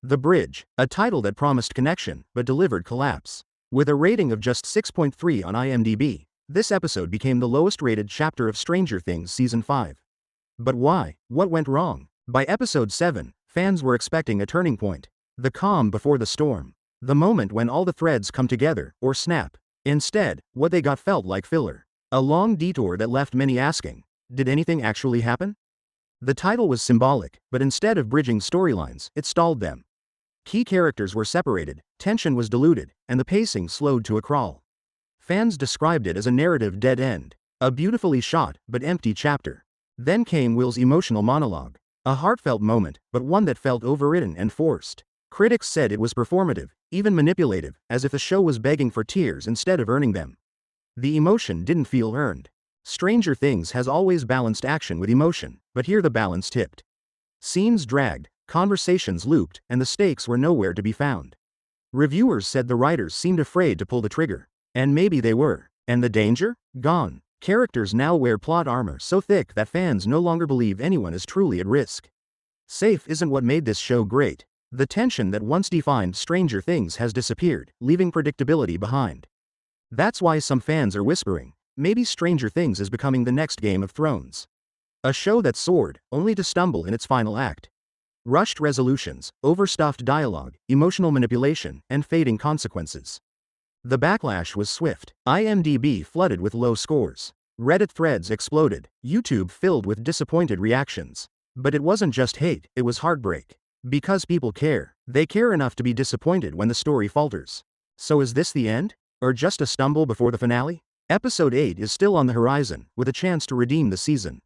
The Bridge, a title that promised connection but delivered collapse. With a rating of just 6.3 on IMDb, this episode became the lowest rated chapter of Stranger Things Season 5. But why? What went wrong? By episode 7, fans were expecting a turning point. The calm before the storm. The moment when all the threads come together, or snap. Instead, what they got felt like filler. A long detour that left many asking, did anything actually happen? The title was symbolic, but instead of bridging storylines, it stalled them. Key characters were separated, tension was diluted, and the pacing slowed to a crawl. Fans described it as a narrative dead end, a beautifully shot but empty chapter. Then came Will's emotional monologue, a heartfelt moment, but one that felt overwritten and forced. Critics said it was performative, even manipulative, as if the show was begging for tears instead of earning them. The emotion didn't feel earned. Stranger Things has always balanced action with emotion, but here the balance tipped. Scenes dragged, conversations looped, and the stakes were nowhere to be found. Reviewers said the writers seemed afraid to pull the trigger. And maybe they were. And the danger? Gone. Characters now wear plot armor so thick that fans no longer believe anyone is truly at risk. Safe isn't what made this show great. The tension that once defined Stranger Things has disappeared, leaving predictability behind. That's why some fans are whispering, maybe Stranger Things is becoming the next Game of Thrones. A show that soared, only to stumble in its final act. Rushed resolutions, overstuffed dialogue, emotional manipulation, and fading consequences. The backlash was swift. IMDb flooded with low scores. Reddit threads exploded, YouTube filled with disappointed reactions. But it wasn't just hate, it was heartbreak. Because people care. They care enough to be disappointed when the story falters. So is this the end? Or just a stumble before the finale? Episode 8 is still on the horizon, with a chance to redeem the season.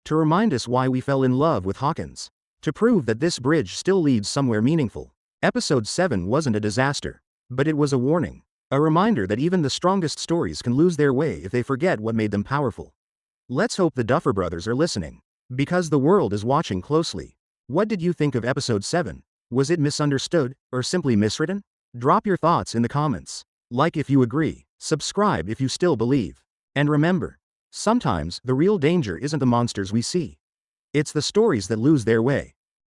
To remind us why we fell in love with Hawkins. To prove that this bridge still leads somewhere meaningful. Episode 7 wasn't a disaster. But it was a warning. A reminder that even the strongest stories can lose their way if they forget what made them powerful. Let's hope the Duffer Brothers are listening. Because the world is watching closely. What did you think of episode 7? Was it misunderstood, or simply miswritten? Drop your thoughts in the comments. Like if you agree, subscribe if you still believe. And remember, sometimes the real danger isn't the monsters we see. It's the stories that lose their way.